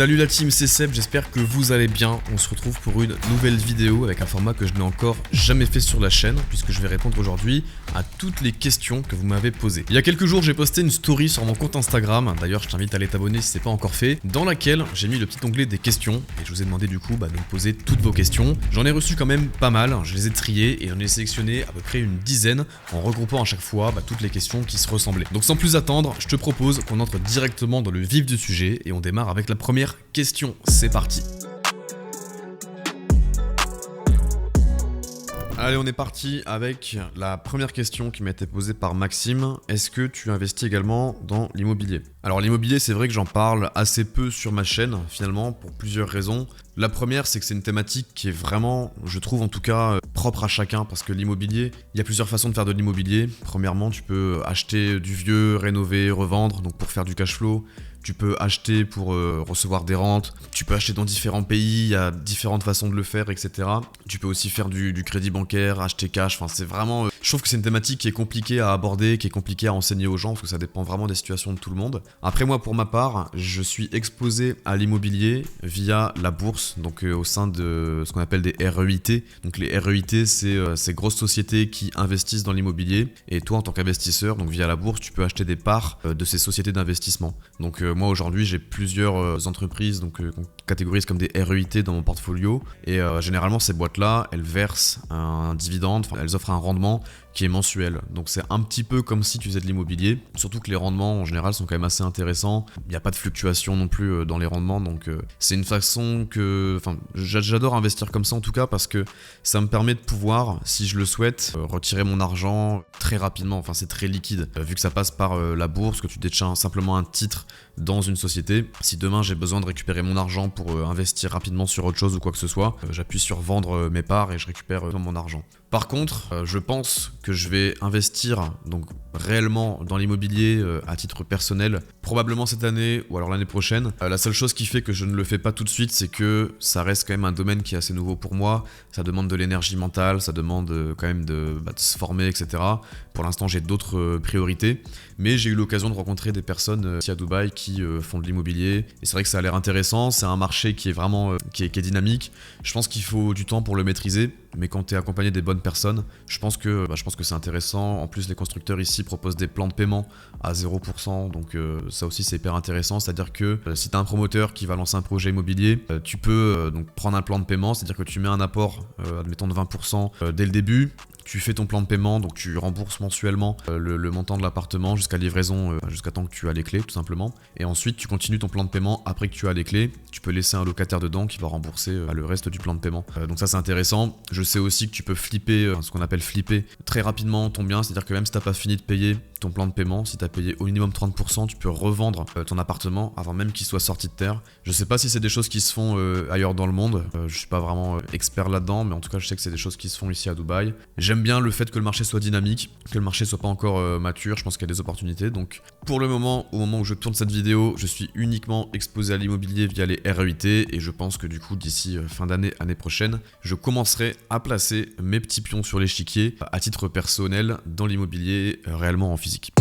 Salut la team, c'est Seb, j'espère que vous allez bien. On se retrouve pour une nouvelle vidéo avec un format que je n'ai encore jamais fait sur la chaîne, puisque je vais répondre aujourd'hui à toutes les questions que vous m'avez posées. Il y a quelques jours, j'ai posté une story sur mon compte Instagram, d'ailleurs je t'invite à aller t'abonner si c'est pas encore fait, dans laquelle j'ai mis le petit onglet des questions, et je vous ai demandé du coup de me poser toutes vos questions. J'en ai reçu quand même pas mal, je les ai triées et j'en ai sélectionné à peu près une dizaine, en regroupant à chaque fois toutes les questions qui se ressemblaient. Donc sans plus attendre, je te propose qu'on entre directement dans le vif du sujet, et on démarre avec la première question, c'est parti. Allez, on est parti avec la première question qui m'a été posée par Maxime. Est-ce que tu investis également dans l'immobilier? Alors l'immobilier, c'est vrai que j'en parle assez peu sur ma chaîne, finalement, pour plusieurs raisons. La première, c'est que c'est une thématique qui est vraiment, je trouve en tout cas, propre à chacun, parce que l'immobilier, il y a plusieurs façons de faire de l'immobilier. Premièrement, tu peux acheter du vieux, rénover, revendre, donc pour faire du cash flow. Tu peux acheter pour recevoir des rentes, tu peux acheter dans différents pays, il y a différentes façons de le faire, etc. Tu peux aussi faire du crédit bancaire, acheter cash, enfin c'est vraiment... je trouve que c'est une thématique qui est compliquée à aborder, qui est compliquée à enseigner aux gens, parce que ça dépend vraiment des situations de tout le monde. Après moi, pour ma part, je suis exposé à l'immobilier via la bourse, donc au sein de ce qu'on appelle des REIT. Donc les REIT, c'est ces grosses sociétés qui investissent dans l'immobilier, et toi en tant qu'investisseur, donc via la bourse, tu peux acheter des parts de ces sociétés d'investissement. Donc moi aujourd'hui j'ai plusieurs entreprises qu'on catégorise comme des REIT dans mon portfolio, et généralement ces boîtes là elles versent un dividende, elles offrent un rendement qui est mensuel. Donc c'est un petit peu comme si tu faisais de l'immobilier, surtout que les rendements en général sont quand même assez intéressants. Il n'y a pas de fluctuation non plus dans les rendements, donc c'est une façon que... j'adore investir comme ça en tout cas, parce que ça me permet de pouvoir, si je le souhaite, retirer mon argent très rapidement, c'est très liquide. Vu que ça passe par la bourse, que tu détiens simplement un titre dans une société, si demain j'ai besoin de récupérer mon argent pour investir rapidement sur autre chose ou quoi que ce soit, j'appuie sur vendre mes parts et je récupère mon argent. Par contre, je pense que je vais investir donc réellement dans l'immobilier à titre personnel, probablement cette année ou alors l'année prochaine. La seule chose qui fait que je ne le fais pas tout de suite, c'est que ça reste quand même un domaine qui est assez nouveau pour moi. Ça demande de l'énergie mentale, ça demande quand même de se former, etc. Pour l'instant, j'ai d'autres priorités, mais j'ai eu l'occasion de rencontrer des personnes ici à Dubaï qui font de l'immobilier, et c'est vrai que ça a l'air intéressant. C'est un marché qui est vraiment qui est dynamique. Je pense qu'il faut du temps pour le maîtriser, mais quand tu es accompagné des bonnes personnes, je pense que c'est intéressant. En plus, les constructeurs ici proposent des plans de paiement à 0%, donc ça aussi c'est hyper intéressant. C'est-à-dire que si tu as un promoteur qui va lancer un projet immobilier, tu peux donc prendre un plan de paiement, c'est-à-dire que tu mets un apport, admettons de 20% dès le début. Tu fais ton plan de paiement, donc tu rembourses mensuellement le montant de l'appartement jusqu'à livraison, jusqu'à temps que tu as les clés tout simplement. Et ensuite tu continues ton plan de paiement après que tu as les clés. Tu peux laisser un locataire dedans qui va rembourser le reste du plan de paiement. Donc ça c'est intéressant. Je sais aussi que tu peux flipper, ce qu'on appelle flipper, très rapidement ton bien. C'est-à-dire que même si tu n'as pas fini de payer ton plan de paiement, si tu as payé au minimum 30%, tu peux revendre ton appartement avant même qu'il soit sorti de terre. Je sais pas si c'est des choses qui se font ailleurs dans le monde. Je suis pas vraiment expert là-dedans, mais en tout cas je sais que c'est des choses qui se font ici à Dubaï. J'aime bien le fait que le marché soit dynamique, que le marché soit pas encore mature. Je pense qu'il y a des opportunités. Donc pour le moment, au moment où je tourne cette vidéo, je suis uniquement exposé à l'immobilier via les REIT, et je pense que du coup d'ici fin d'année, année prochaine, je commencerai à placer mes petits pions sur l'échiquier à titre personnel dans l'immobilier réellement en physique.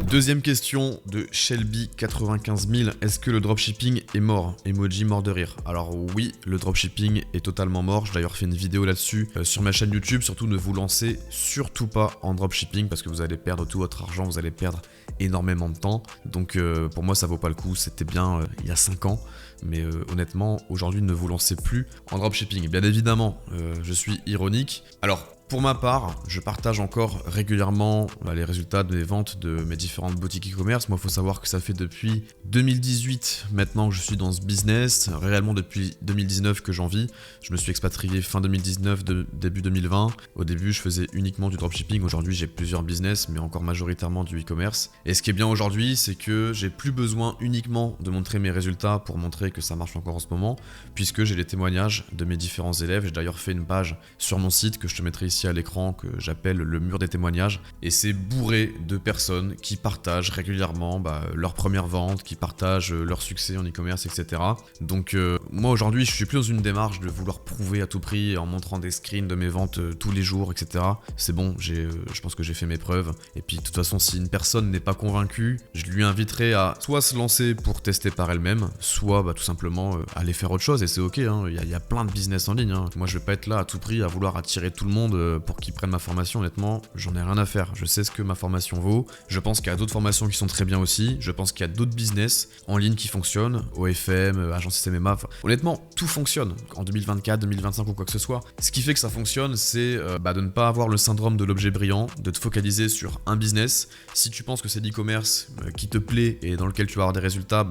Deuxième question de Shelby 95 000. Est-ce que le dropshipping est mort? Emoji mort de rire. Alors oui, le dropshipping est totalement mort. J'ai d'ailleurs fait une vidéo là-dessus sur ma chaîne YouTube. Surtout ne vous lancez surtout pas en dropshipping, parce que vous allez perdre tout votre argent, vous allez perdre énormément de temps. Donc pour moi ça vaut pas le coup. C'était bien il y a 5 ans. Mais honnêtement, aujourd'hui ne vous lancez plus en dropshipping. Bien évidemment, je suis ironique. Alors, pour ma part, je partage encore régulièrement les résultats des ventes de mes différentes boutiques e-commerce. Moi, il faut savoir que ça fait depuis 2018 maintenant que je suis dans ce business, réellement depuis 2019 que j'en vis. Je me suis expatrié fin 2019, début 2020. Au début, je faisais uniquement du dropshipping. Aujourd'hui, j'ai plusieurs business, mais encore majoritairement du e-commerce. Et ce qui est bien aujourd'hui, c'est que j'ai plus besoin uniquement de montrer mes résultats pour montrer que ça marche encore en ce moment, puisque j'ai les témoignages de mes différents élèves. J'ai d'ailleurs fait une page sur mon site que je te mettrai ici ici à l'écran que j'appelle le mur des témoignages. Et c'est bourré de personnes qui partagent régulièrement leur première vente, qui partagent leur succès en e-commerce, etc. Donc moi aujourd'hui, je suis plus dans une démarche de vouloir prouver à tout prix en montrant des screens de mes ventes tous les jours, etc. C'est bon, je pense que j'ai fait mes preuves. Et puis de toute façon, si une personne n'est pas convaincue, je lui inviterai à soit se lancer pour tester par elle-même, soit tout simplement aller faire autre chose. Et c'est ok, hein. Il y a plein de business en ligne, hein. Moi je vais pas être là à tout prix à vouloir attirer tout le monde pour qu'ils prennent ma formation. Honnêtement, j'en ai rien à faire. Je sais ce que ma formation vaut. Je pense qu'il y a d'autres formations qui sont très bien aussi. Je pense qu'il y a d'autres business en ligne qui fonctionnent, OFM, agence MMA. Honnêtement, tout fonctionne en 2024, 2025 ou quoi que ce soit. Ce qui fait que ça fonctionne, c'est de ne pas avoir le syndrome de l'objet brillant, de te focaliser sur un business. Si tu penses que c'est l'e-commerce qui te plaît et dans lequel tu vas avoir des résultats,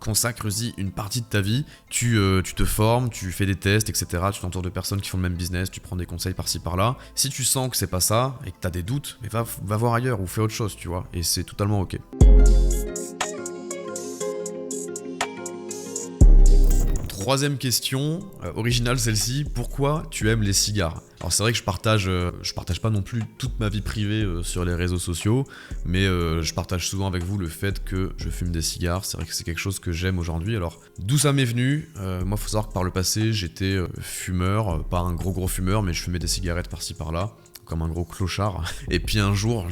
consacre-y une partie de ta vie, tu te formes, tu fais des tests, etc. Tu t'entoures de personnes qui font le même business, tu prends des conseils par-ci par-là. Si tu sens que c'est pas ça et que t'as des doutes, mais va voir ailleurs ou fais autre chose, tu vois, et c'est totalement ok. Troisième question, originale celle-ci, pourquoi tu aimes les cigares ? Alors c'est vrai que je partage pas non plus toute ma vie privée sur les réseaux sociaux, mais je partage souvent avec vous le fait que je fume des cigares. C'est vrai que c'est quelque chose que j'aime aujourd'hui. Alors d'où ça m'est venu ? Moi faut savoir que par le passé j'étais fumeur, pas un gros fumeur, mais je fumais des cigarettes par-ci par-là, comme un gros clochard. Et puis un jour,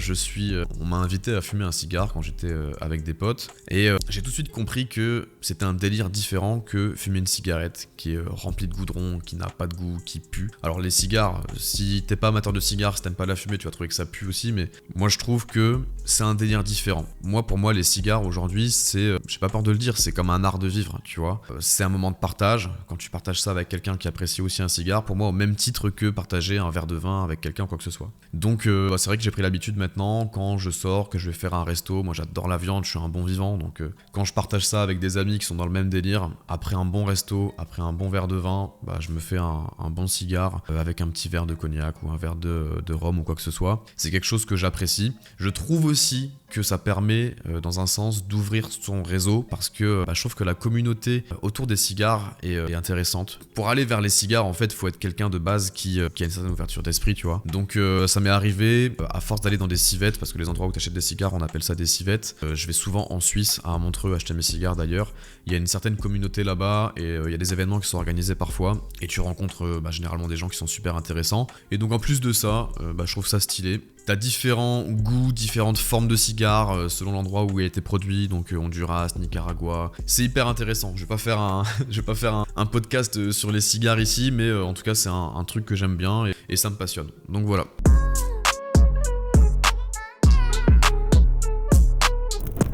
on m'a invité à fumer un cigare quand j'étais avec des potes. Et j'ai tout de suite compris que c'était un délire différent que fumer une cigarette qui est remplie de goudron, qui n'a pas de goût, qui pue. Alors les cigares, si t'es pas amateur de cigares, si t'aimes pas la fumer, tu vas trouver que ça pue aussi. Mais moi, je trouve que c'est un délire différent. Pour moi, les cigares aujourd'hui, c'est, j'ai pas peur de le dire, c'est comme un art de vivre, tu vois. C'est un moment de partage. Quand tu partages ça avec quelqu'un qui apprécie aussi un cigare, pour moi, au même titre que partager un verre de vin avec quelqu'un, quoi que ce soit. Donc c'est vrai que j'ai pris l'habitude maintenant, quand je sors, que je vais faire un resto, moi j'adore la viande, je suis un bon vivant, donc quand je partage ça avec des amis qui sont dans le même délire, après un bon resto, après un bon verre de vin, je me fais un bon cigare avec un petit verre de cognac ou un verre de rhum ou quoi que ce soit. C'est quelque chose que j'apprécie. Je trouve aussi que ça permet dans un sens d'ouvrir son réseau parce que je trouve que la communauté autour des cigares est intéressante. Pour aller vers les cigares, en fait, il faut être quelqu'un de base qui a une certaine ouverture d'esprit, tu vois. Donc ça m'est arrivé, à force d'aller dans des civettes, parce que les endroits où tu achètes des cigares, on appelle ça des civettes. Je vais souvent en Suisse, à Montreux, acheter mes cigares d'ailleurs. Il y a une certaine communauté là-bas et il y a des événements qui sont organisés parfois et tu rencontres généralement des gens qui sont super intéressants. Et donc en plus de ça, je trouve ça stylé. T'as différents goûts, différentes formes de cigares selon l'endroit où il a été produit, donc Honduras, Nicaragua. C'est hyper intéressant. Je vais pas faire un podcast sur les cigares ici, mais en tout cas c'est un truc que j'aime bien et ça me passionne. Donc voilà.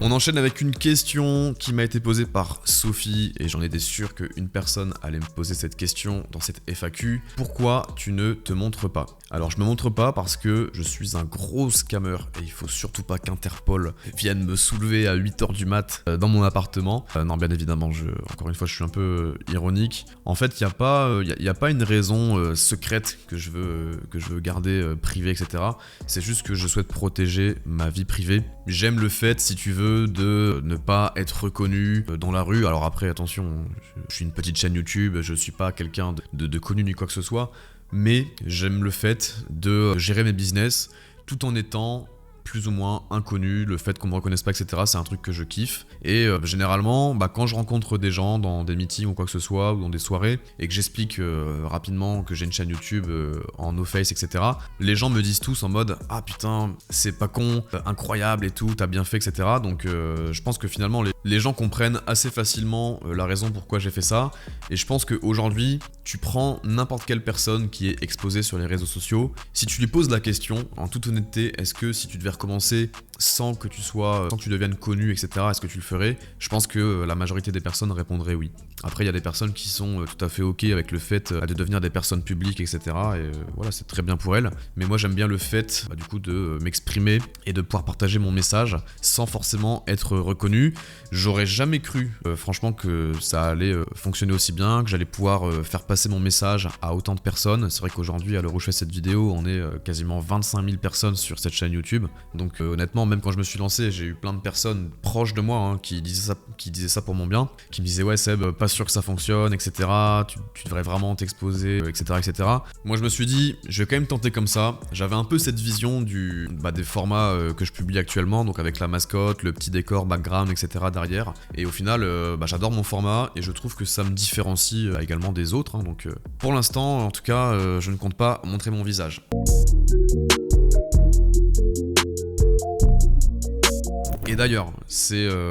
On enchaîne avec une question qui m'a été posée par Sophie et j'en étais sûr qu'une personne allait me poser cette question dans cette FAQ. Pourquoi tu ne te montres pas ? Alors je me montre pas parce que je suis un gros scammer et il faut surtout pas qu'Interpol vienne me soulever à 8h du mat dans mon appartement. Non, bien évidemment, encore une fois je suis un peu ironique. En fait il n'y a pas une raison secrète que je veux garder privée, etc. C'est juste que je souhaite protéger ma vie privée. J'aime le fait, si tu veux, de ne pas être reconnu dans la rue. Alors après attention, je suis une petite chaîne YouTube, je suis pas quelqu'un de connu ni quoi que ce soit, mais j'aime le fait de gérer mes business tout en étant plus ou moins inconnu, le fait qu'on me reconnaisse pas, etc. C'est un truc que je kiffe. Et généralement, quand je rencontre des gens dans des meetings ou quoi que ce soit, ou dans des soirées, et que j'explique rapidement que j'ai une chaîne YouTube en no face, etc., les gens me disent tous en mode « Ah putain, c'est pas con, incroyable et tout, t'as bien fait, etc. » Donc je pense que finalement, les gens comprennent assez facilement la raison pourquoi j'ai fait ça. Et je pense qu'aujourd'hui, tu prends n'importe quelle personne qui est exposée sur les réseaux sociaux, si tu lui poses la question, en toute honnêteté, est-ce que si tu devais recommencer sans que tu deviennes connu, etc., est-ce que tu le ferais ? Je pense que la majorité des personnes répondraient oui. Après, il y a des personnes qui sont tout à fait ok avec le fait de devenir des personnes publiques, etc. Et voilà, c'est très bien pour elles. Mais moi, j'aime bien le fait, du coup, de m'exprimer et de pouvoir partager mon message sans forcément être reconnu. J'aurais jamais cru, franchement, que ça allait fonctionner aussi bien, que j'allais pouvoir faire passer mon message à autant de personnes. C'est vrai qu'aujourd'hui, à l'heure où je fais cette vidéo, on est quasiment 25 000 personnes sur cette chaîne YouTube. Donc honnêtement, finalement, même quand je me suis lancé, j'ai eu plein de personnes proches de moi hein, qui disaient ça pour mon bien, qui me disaient ouais Seb, pas sûr que ça fonctionne, etc. Tu devrais vraiment t'exposer, etc., etc. Moi je me suis dit, je vais quand même tenter comme ça. J'avais un peu cette vision des formats que je publie actuellement, donc avec la mascotte, le petit décor, background, etc. derrière. Et au final, j'adore mon format et je trouve que ça me différencie également des autres. Hein, donc pour l'instant, en tout cas, je ne compte pas montrer mon visage. Et d'ailleurs,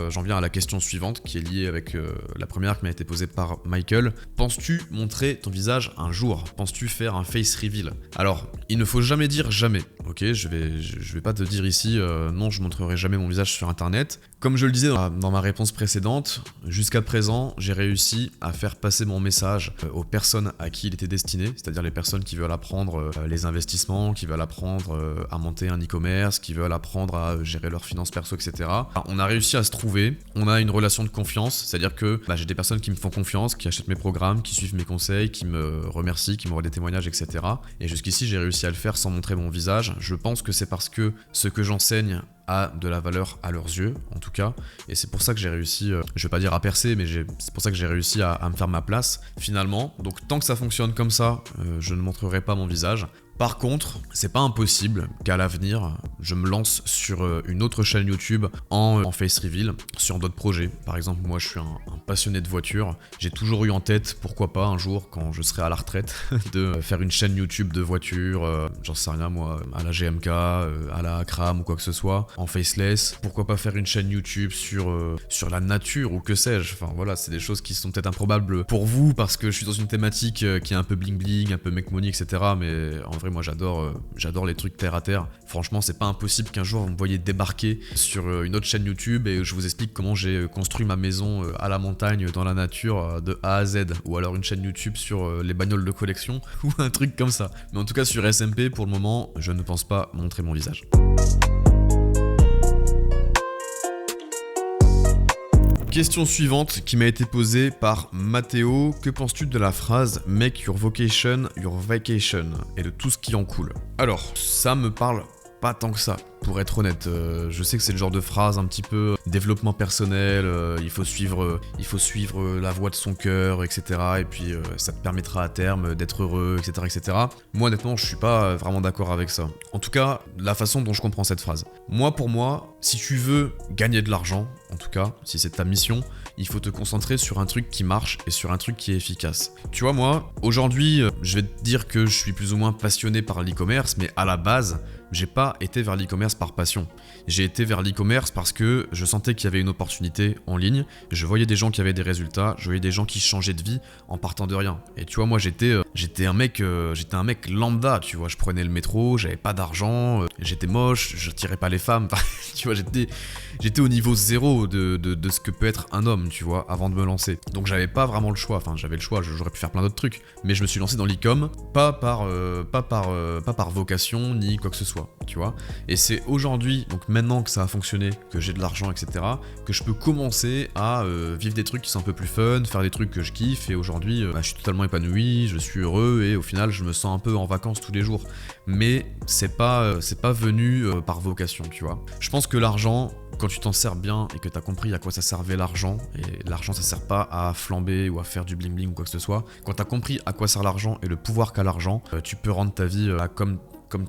j'en viens à la question suivante qui est liée avec la première qui m'a été posée par Michael. Penses-tu montrer ton visage un jour? Penses-tu faire un face reveal? Alors, il ne faut jamais dire jamais, ok? Je vais pas te dire ici, non, je montrerai jamais mon visage sur internet. Comme je le disais dans ma réponse précédente, jusqu'à présent, j'ai réussi à faire passer mon message aux personnes à qui il était destiné, c'est-à-dire les personnes qui veulent apprendre les investissements, qui veulent apprendre à monter un e-commerce, qui veulent apprendre à gérer leurs finances perso, etc. Alors, on a réussi à se trouver, on a une relation de confiance, c'est-à-dire que j'ai des personnes qui me font confiance, qui achètent mes programmes, qui suivent mes conseils, qui me remercient, qui m'envoient des témoignages, etc. Et jusqu'ici, j'ai réussi à le faire sans montrer mon visage. Je pense que c'est parce que ce que j'enseigne a de la valeur à leurs yeux, en tout cas. Et c'est pour ça que j'ai réussi, je vais pas dire à percer, mais c'est pour ça que j'ai réussi à me faire ma place, finalement. Donc tant que ça fonctionne comme ça, je ne montrerai pas mon visage. Par contre, c'est pas impossible qu'à l'avenir, je me lance sur une autre chaîne YouTube en face reveal, sur d'autres projets. Par exemple, moi je suis un passionné de voitures. J'ai toujours eu en tête, pourquoi pas un jour, quand je serai à la retraite, de faire une chaîne YouTube de voitures, j'en sais rien moi, à la GMK, à la Akram ou quoi que ce soit, en faceless. Pourquoi pas faire une chaîne YouTube sur la nature ou que sais-je. Enfin voilà, c'est des choses qui sont peut-être improbables pour vous parce que je suis dans une thématique qui est un peu bling bling, un peu make money, etc. Mais en vrai, moi j'adore les trucs terre à terre. Franchement, c'est pas impossible qu'un jour vous me voyez débarquer sur une autre chaîne YouTube et je vous explique comment j'ai construit ma maison à la montagne, dans la nature, de A à Z. Ou alors une chaîne YouTube sur les bagnoles de collection ou un truc comme ça. Mais en tout cas, sur SMP, pour le moment, je ne pense pas montrer mon visage. Question suivante qui m'a été posée par Mathéo. Que penses-tu de la phrase « Make your vocation your vacation » et de tout ce qui en coule? Alors, ça me parle pas tant que ça, pour être honnête. Je sais que c'est le genre de phrase un petit peu développement personnel, il faut suivre la voie de son cœur, etc. Et puis ça te permettra à terme d'être heureux, etc., etc. Moi, honnêtement, je suis pas vraiment d'accord avec ça. En tout cas, la façon dont je comprends cette phrase. Pour moi, si tu veux gagner de l'argent, en tout cas, si c'est ta mission, il faut te concentrer sur un truc qui marche et sur un truc qui est efficace. Tu vois, moi, aujourd'hui, je vais te dire que je suis plus ou moins passionné par l'e-commerce, mais à la base, j'ai pas été vers l'e-commerce par passion. J'ai été vers l'e-commerce parce que je sentais qu'il y avait une opportunité en ligne. Je voyais des gens qui avaient des résultats, je voyais des gens qui changeaient de vie en partant de rien. Et tu vois, moi j'étais un mec lambda, tu vois, je prenais le métro, j'avais pas d'argent, j'étais moche, je tirais pas les femmes. Enfin, tu vois, j'étais au niveau zéro de ce que peut être un homme, tu vois, avant de me lancer. Donc j'avais pas vraiment le choix. Enfin, j'avais le choix, j'aurais pu faire plein d'autres trucs, mais je me suis lancé dans l'e-com pas par vocation ni quoi que ce soit. Tu vois, et c'est aujourd'hui, donc maintenant que ça a fonctionné, que j'ai de l'argent, etc., que je peux commencer à vivre des trucs qui sont un peu plus fun, faire des trucs que je kiffe, et aujourd'hui, je suis totalement épanoui, je suis heureux, et au final, je me sens un peu en vacances tous les jours. Mais c'est pas venu par vocation, tu vois. Je pense que l'argent, quand tu t'en sers bien et que t'as compris à quoi ça servait l'argent, et l'argent ça sert pas à flamber ou à faire du bling bling ou quoi que ce soit, quand t'as compris à quoi sert l'argent et le pouvoir qu'a l'argent, tu peux rendre ta vie comme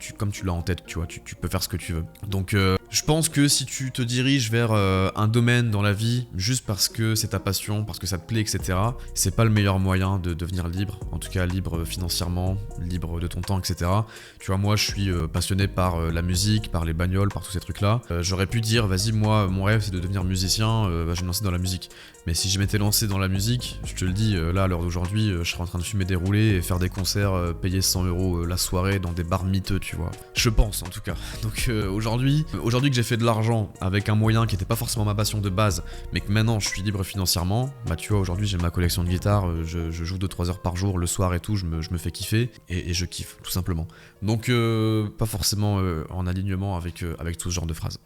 tu l'as en tête, tu vois, tu peux faire ce que tu veux. Donc je pense que si tu te diriges vers un domaine dans la vie juste parce que c'est ta passion, parce que ça te plaît, etc., c'est pas le meilleur moyen de devenir libre, en tout cas libre financièrement, libre de ton temps, etc. Tu vois, moi je suis passionné par la musique, par les bagnoles, par tous ces trucs-là. J'aurais pu dire, vas-y, moi mon rêve c'est de devenir musicien, je vais me lancer dans la musique. Mais si je m'étais lancé dans la musique, je te le dis, là à l'heure d'aujourd'hui, je serais en train de fumer des roulés et faire des concerts, payer 100 € la soirée dans des bars miteux, tu vois. Je pense en tout cas. Donc aujourd'hui que j'ai fait de l'argent avec un moyen qui n'était pas forcément ma passion de base, mais que maintenant je suis libre financièrement, bah tu vois, aujourd'hui j'ai ma collection de guitares, je joue 2-3 heures par jour le soir et tout, je me fais kiffer et je kiffe tout simplement. Donc pas forcément en alignement avec tout ce genre de phrases.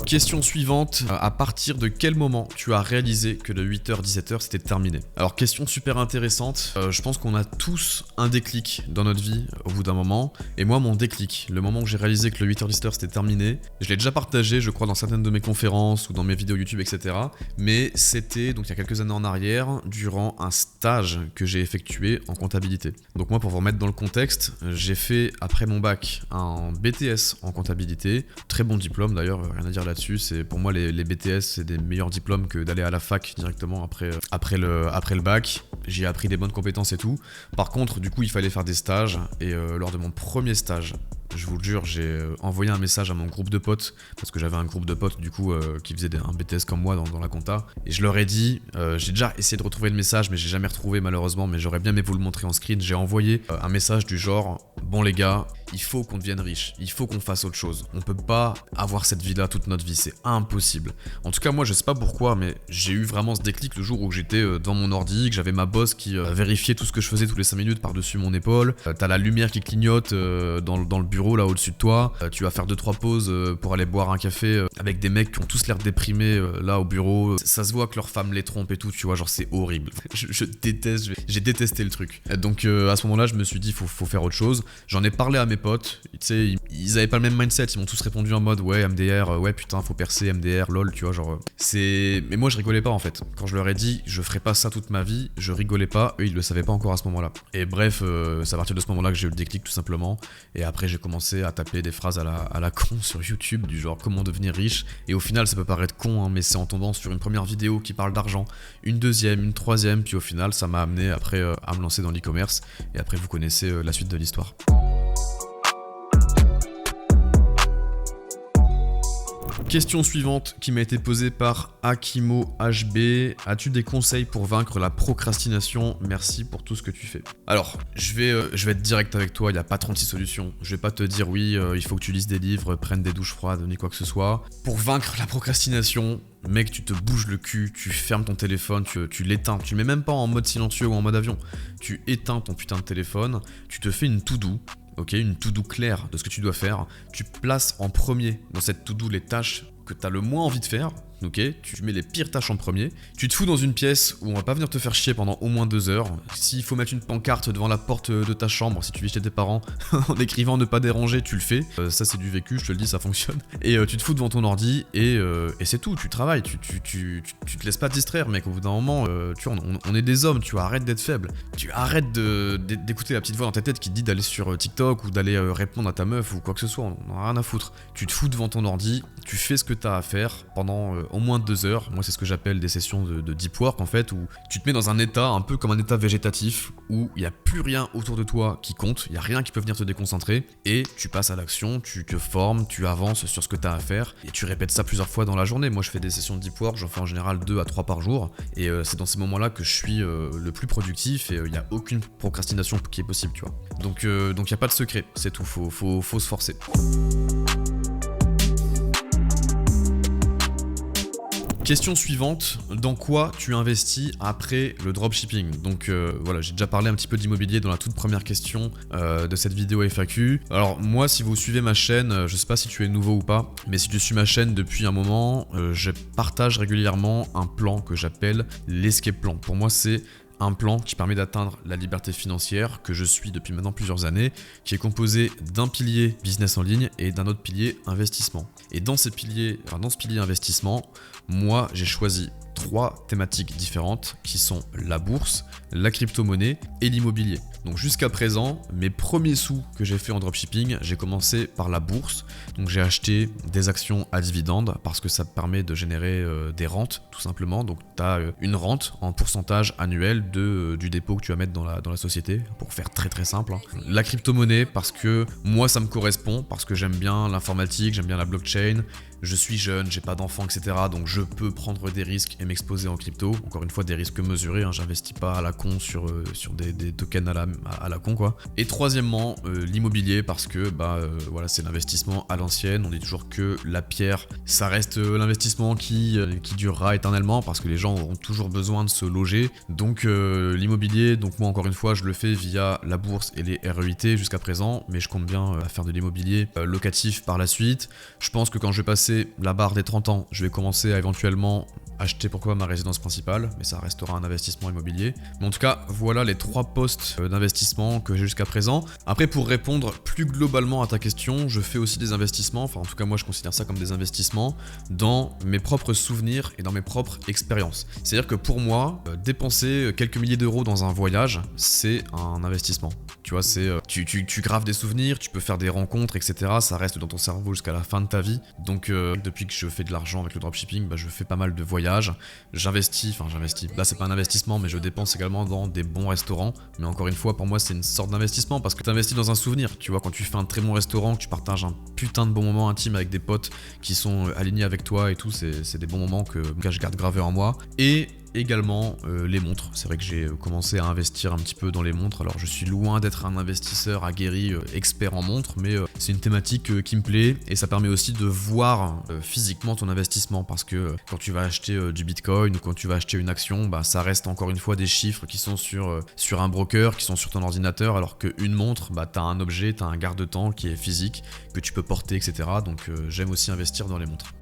Question suivante, à partir de quel moment tu as réalisé que le 8h-17h c'était terminé? Alors question super intéressante, je pense qu'on a tous un déclic dans notre vie au bout d'un moment, et moi mon déclic, le moment où j'ai réalisé que le 8h-17h c'était terminé, je l'ai déjà partagé je crois dans certaines de mes conférences ou dans mes vidéos YouTube etc, mais c'était donc il y a quelques années en arrière, durant un stage que j'ai effectué en comptabilité. Donc moi pour vous remettre dans le contexte, j'ai fait après mon bac un BTS en comptabilité, très bon diplôme d'ailleurs, rien à dire là-dessus, c'est pour moi les BTS c'est des meilleurs diplômes que d'aller à la fac directement après le bac. J'ai appris des bonnes compétences et tout. Par contre du coup il fallait faire des stages et lors de mon premier stage, je vous le jure, j'ai envoyé un message à mon groupe de potes, parce que j'avais un groupe de potes du coup qui faisait un BTS comme moi dans la compta, et je leur ai dit, j'ai déjà essayé de retrouver le message mais j'ai jamais retrouvé malheureusement, mais j'aurais bien aimé vous le montrer en screen. J'ai envoyé un message du genre, bon les gars, il faut qu'on devienne riche, il faut qu'on fasse autre chose, on peut pas avoir cette vie là toute notre vie, c'est impossible. En tout cas moi je sais pas pourquoi, mais j'ai eu vraiment ce déclic le jour où j'étais devant mon ordi, que j'avais ma boss qui vérifiait tout ce que je faisais tous les 5 minutes par-dessus mon épaule, t'as la lumière qui clignote dans le bureau là au-dessus de toi, tu vas faire 2-3 pauses pour aller boire un café avec des mecs qui ont tous l'air déprimés là au bureau, ça se voit que leur femme les trompe et tout, tu vois, genre c'est horrible. Je déteste, j'ai détesté le truc. Donc à ce moment là je me suis dit faut faire autre chose. J'en ai parlé à mes potes, tu sais, ils avaient pas le même mindset, ils m'ont tous répondu en mode ouais MDR, ouais putain faut percer MDR, lol, tu vois, genre c'est... Mais moi je rigolais pas en fait, quand je leur ai dit je ferai pas ça toute ma vie, je rigolais pas, eux ils le savaient pas encore à ce moment là. Et bref, c'est à partir de ce moment là que j'ai eu le déclic tout simplement, et après j'ai commencé à taper des phrases à la con sur YouTube, du genre comment devenir riche, et au final ça peut paraître con hein, mais c'est en tombant sur une première vidéo qui parle d'argent, une deuxième, une troisième, puis au final ça m'a amené après à me lancer dans l'e-commerce, et après vous connaissez la suite de l'histoire. Question suivante qui m'a été posée par Akimo HB. As-tu des conseils pour vaincre la procrastination? Merci pour tout ce que tu fais. Alors, je vais être direct avec toi, il n'y a pas 36 solutions. Je vais pas te dire oui, il faut que tu lises des livres, prennes des douches froides, ni quoi que ce soit. Pour vaincre la procrastination, mec, tu te bouges le cul, tu fermes ton téléphone, tu l'éteins. Tu le mets même pas en mode silencieux ou en mode avion. Tu éteins ton putain de téléphone, tu te fais une to-do. Ok, une to-do claire de ce que tu dois faire. Tu places en premier dans cette to-do les tâches que tu as le moins envie de faire. Ok, tu mets les pires tâches en premier. Tu te fous dans une pièce où on va pas venir te faire chier pendant au moins 2 heures. S'il faut mettre une pancarte devant la porte de ta chambre, si tu vis chez tes parents, en écrivant ne pas déranger, tu le fais. Ça c'est du vécu, je te le dis, ça fonctionne. Et tu te fous devant ton ordi et c'est tout, tu travailles. Tu te laisses pas te distraire, mec. Au bout d'un moment, tu vois, on est des hommes, tu vois, arrête d'être faible. Tu arrêtes d'écouter la petite voix dans ta tête qui te dit d'aller sur TikTok ou d'aller répondre à ta meuf ou quoi que ce soit. On en a rien à foutre. Tu te fous devant ton ordi, tu fais ce que t'as à faire pendant au moins 2 heures. Moi c'est ce que j'appelle des sessions de deep work en fait, où tu te mets dans un état un peu comme un état végétatif où il n'y a plus rien autour de toi qui compte, il n'y a rien qui peut venir te déconcentrer, et tu passes à l'action, tu te formes, tu avances sur ce que tu as à faire, et tu répètes ça plusieurs fois dans la journée. Moi je fais des sessions de deep work, j'en fais en général 2 à 3 par jour, et c'est dans ces moments là que je suis le plus productif, et il n'y a aucune procrastination qui est possible, tu vois. Donc il n'y a pas de secret, c'est tout, faut se forcer. Question suivante, dans quoi tu investis après le dropshipping? Donc voilà, j'ai déjà parlé un petit peu d'immobilier dans la toute première question de cette vidéo FAQ. Alors moi, si vous suivez ma chaîne, je sais pas si tu es nouveau ou pas, mais si tu suis ma chaîne depuis un moment, je partage régulièrement un plan que j'appelle l'escape plan. Pour moi, c'est un plan qui permet d'atteindre la liberté financière que je suis depuis maintenant plusieurs années, qui est composé d'un pilier business en ligne et d'un autre pilier investissement. Et dans ce pilier investissement, moi j'ai choisi 3 thématiques différentes qui sont la bourse, la crypto-monnaie et l'immobilier. Donc jusqu'à présent, mes premiers sous que j'ai fait en dropshipping, j'ai commencé par la bourse. Donc j'ai acheté des actions à dividendes parce que ça te permet de générer des rentes tout simplement. Donc tu as une rente en pourcentage annuel du dépôt que tu vas mettre dans la société, pour faire très très simple. La crypto-monnaie parce que moi ça me correspond, parce que j'aime bien l'informatique, j'aime bien la blockchain. Je suis jeune, j'ai pas d'enfants, etc. Donc je peux prendre des risques et m'exposer en crypto. Encore une fois, des risques mesurés, hein, j'investis pas à la con sur des tokens à la con quoi. Et troisièmement, l'immobilier parce que voilà, c'est l'investissement à l'ancienne, on dit toujours que la pierre, ça reste l'investissement qui durera éternellement parce que les gens auront toujours besoin de se loger. Donc l'immobilier, donc moi encore une fois, je le fais via la bourse et les REIT jusqu'à présent, mais je compte bien faire de l'immobilier locatif par la suite. Je pense que quand je vais passer la barre des 30 ans, je vais commencer à éventuellement acheter pourquoi ma résidence principale, mais ça restera un investissement immobilier. Mais en tout cas, voilà les 3 postes d'investissement que j'ai jusqu'à présent. Après, pour répondre plus globalement à ta question, je fais aussi des investissements, enfin en tout cas moi je considère ça comme des investissements dans mes propres souvenirs et dans mes propres expériences. C'est-à-dire que pour moi, dépenser quelques milliers d'euros dans un voyage, c'est un investissement. Tu vois, c'est tu graves des souvenirs, tu peux faire des rencontres, etc. Ça reste dans ton cerveau jusqu'à la fin de ta vie. Donc depuis que je fais de l'argent avec le dropshipping, je fais pas mal de voyages. J'investis. Là c'est pas un investissement, mais je dépense également dans des bons restaurants. Mais encore une fois, pour moi c'est une sorte d'investissement parce que tu investis dans un souvenir. Tu vois, quand tu fais un très bon restaurant, que tu partages un putain de bon moment intime avec des potes qui sont alignés avec toi et tout, c'est des bons moments que je garde gravés en moi. Et également les montres. C'est vrai que j'ai commencé à investir un petit peu dans les montres. Alors je suis loin d'être un investisseur aguerri, expert en montres, mais c'est une thématique qui me plaît et ça permet aussi de voir physiquement ton investissement parce que quand tu vas acheter du bitcoin ou quand tu vas acheter une action, ça reste encore une fois des chiffres qui sont sur un broker, qui sont sur ton ordinateur, alors qu'une montre, t'as un objet, t'as un garde-temps qui est physique, que tu peux porter, etc. Donc j'aime aussi investir dans les montres.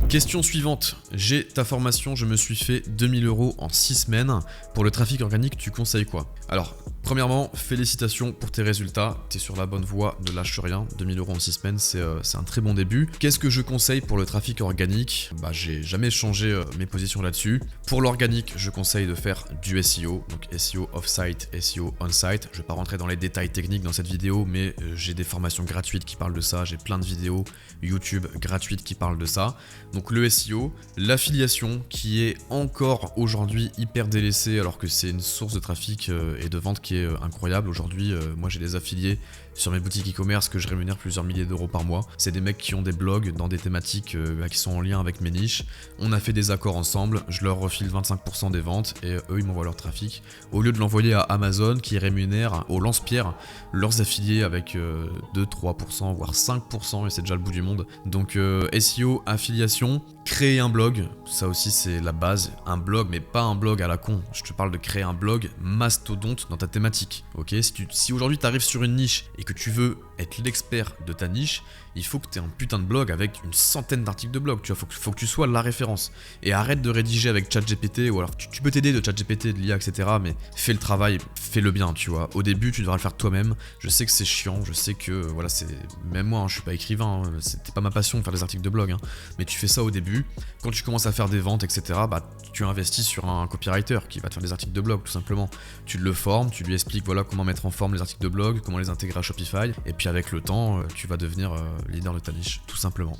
Question suivante, j'ai ta formation, je me suis fait 2000 € en 6 semaines. Pour le trafic organique, tu conseilles quoi? Alors, premièrement, félicitations pour tes résultats, tu es sur la bonne voie, ne lâche rien, 2000 € en 6 semaines, c'est un très bon début. Qu'est-ce que je conseille pour le trafic organique? J'ai jamais changé mes positions là-dessus. Pour l'organique, je conseille de faire du SEO, donc SEO off-site, SEO on-site. Je vais pas rentrer dans les détails techniques dans cette vidéo, mais j'ai des formations gratuites qui parlent de ça, j'ai plein de vidéos YouTube gratuites qui parlent de ça. Donc le SEO, l'affiliation qui est encore aujourd'hui hyper délaissée alors que c'est une source de trafic et de vente qui est incroyable. Aujourd'hui, moi j'ai des affiliés sur mes boutiques e-commerce que je rémunère plusieurs milliers d'euros par mois. C'est des mecs qui ont des blogs dans des thématiques qui sont en lien avec mes niches. On a fait des accords ensemble, je leur refile 25% des ventes et eux ils m'envoient leur trafic. Au lieu de l'envoyer à Amazon qui rémunère au lance-pierre leurs affiliés avec 2-3% voire 5% et c'est déjà le bout du monde. Donc SEO, affiliation, créer un blog, ça aussi c'est la base. Un blog mais pas un blog à la con, je te parle de créer un blog mastodonte dans ta thématique. Ok, si aujourd'hui tu arrives sur une niche et que tu veux être l'expert de ta niche, il faut que tu aies un putain de blog avec une centaine d'articles de blog, tu vois, faut que tu sois la référence. Et arrête de rédiger avec ChatGPT, ou alors tu peux t'aider de ChatGPT, de l'IA, etc. Mais fais le travail, fais-le bien, tu vois. Au début, tu devras le faire toi-même. Je sais que c'est chiant, je sais que, voilà, c'est... Même moi, je suis pas écrivain, c'était pas ma passion de faire des articles de blog, mais tu fais ça au début. Quand tu commences à faire des ventes, etc., tu investis sur un copywriter qui va te faire des articles de blog, tout simplement. Tu le formes, tu lui expliques, voilà, comment mettre en forme les articles de blog, comment les intégrer à Shopify, et puis avec le temps, tu vas devenir leader de ta niche, tout simplement.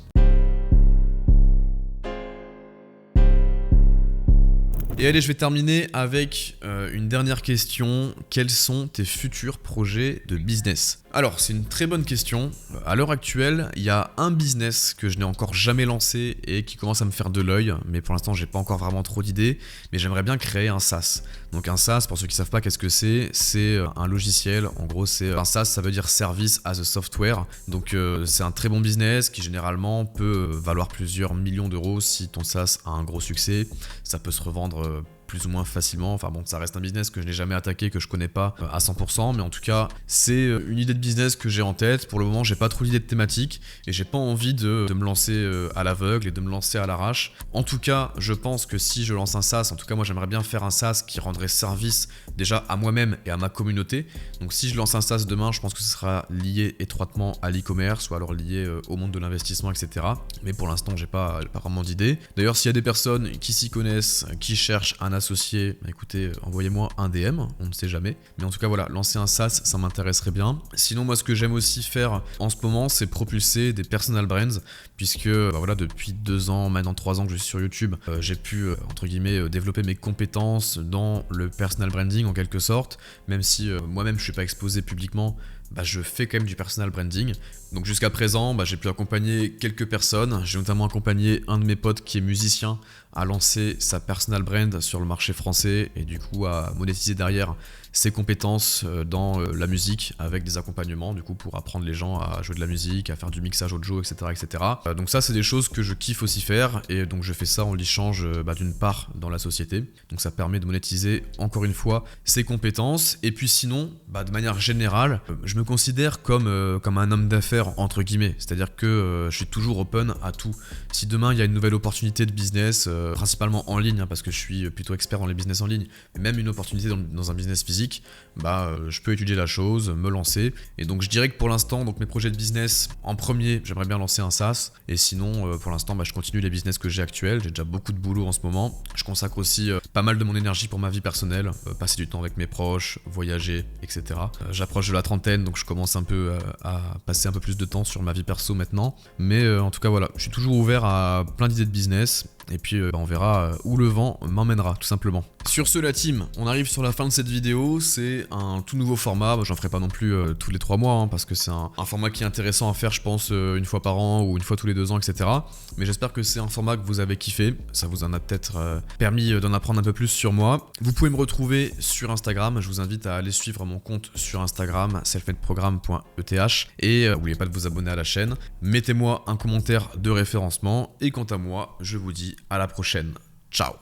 Et allez, je vais terminer avec une dernière question. Quels sont tes futurs projets de business? Alors, c'est une très bonne question. À l'heure actuelle, il y a un business que je n'ai encore jamais lancé et qui commence à me faire de l'œil, mais pour l'instant, j'ai pas encore vraiment trop d'idées, mais j'aimerais bien créer un SaaS. Donc un SaaS, pour ceux qui savent pas qu'est-ce que c'est un logiciel. En gros, c'est un SaaS, ça veut dire Service as a Software. Donc c'est un très bon business qui généralement peut valoir plusieurs millions d'euros si ton SaaS a un gros succès. Ça peut se revendre plus ou moins facilement. Enfin bon, ça reste un business que je n'ai jamais attaqué, que je connais pas à 100%, mais en tout cas, c'est une idée de business que j'ai en tête. Pour le moment, j'ai pas trop d'idées de thématique et j'ai pas envie de me lancer à l'aveugle et de me lancer à l'arrache. En tout cas, je pense que si je lance un SaaS, en tout cas moi j'aimerais bien faire un SaaS qui rendrait service déjà à moi-même et à ma communauté. Donc si je lance un SaaS demain, je pense que ce sera lié étroitement à l'e-commerce ou alors lié au monde de l'investissement, etc. Mais pour l'instant, j'ai pas vraiment d'idée. D'ailleurs, s'il y a des personnes qui s'y connaissent, qui cherchent un associé, écoutez, envoyez-moi un DM, on ne sait jamais. Mais en tout cas, voilà, lancer un SaaS, ça m'intéresserait bien. Sinon, moi, ce que j'aime aussi faire en ce moment, c'est propulser des personal brands, puisque voilà, depuis 2 ans, maintenant 3 ans que je suis sur YouTube, j'ai pu, entre guillemets, développer mes compétences dans le personal branding en quelque sorte, même si moi-même je suis pas exposé publiquement. je fais quand même du personal branding. Donc jusqu'à présent, j'ai pu accompagner quelques personnes. J'ai notamment accompagné un de mes potes qui est musicien à lancer sa personal brand sur le marché français et du coup à monétiser derrière ses compétences dans la musique avec des accompagnements du coup pour apprendre les gens à jouer de la musique, à faire du mixage audio, etc. etc. Donc ça c'est des choses que je kiffe aussi faire et donc je fais ça en l'échange d'une part dans la société. Donc ça permet de monétiser encore une fois ses compétences et puis sinon de manière générale je me considère comme un homme d'affaires entre guillemets, c'est-à-dire que je suis toujours open à tout. Si demain il y a une nouvelle opportunité de business, principalement en ligne parce que je suis plutôt expert dans les business en ligne, mais même une opportunité dans un business physique, je peux étudier la chose, me lancer. Et donc je dirais que pour l'instant, donc mes projets de business, en premier, j'aimerais bien lancer un SaaS. Et sinon, pour l'instant, je continue les business que j'ai actuels. J'ai déjà beaucoup de boulot en ce moment. Je consacre aussi pas mal de mon énergie pour ma vie personnelle, passer du temps avec mes proches, voyager, etc. J'approche de la trentaine, donc je commence un peu à passer un peu plus de temps sur ma vie perso maintenant. Mais en tout cas, voilà, je suis toujours ouvert à plein d'idées de business. Et puis on verra où le vent m'emmènera tout simplement. Sur ce la team, on arrive sur la fin de cette vidéo, c'est un tout nouveau format, j'en ferai pas non plus tous les 3 mois parce que c'est un format qui est intéressant à faire je pense une fois par an ou une fois tous les 2 ans etc. Mais j'espère que c'est un format que vous avez kiffé, ça vous en a peut-être permis d'en apprendre un peu plus sur moi. Vous pouvez me retrouver sur Instagram, je vous invite à aller suivre mon compte sur Instagram selfmadeprogramme.eth et n'oubliez pas de vous abonner à la chaîne, mettez-moi un commentaire de référencement et quant à moi je vous dis à la prochaine. Ciao.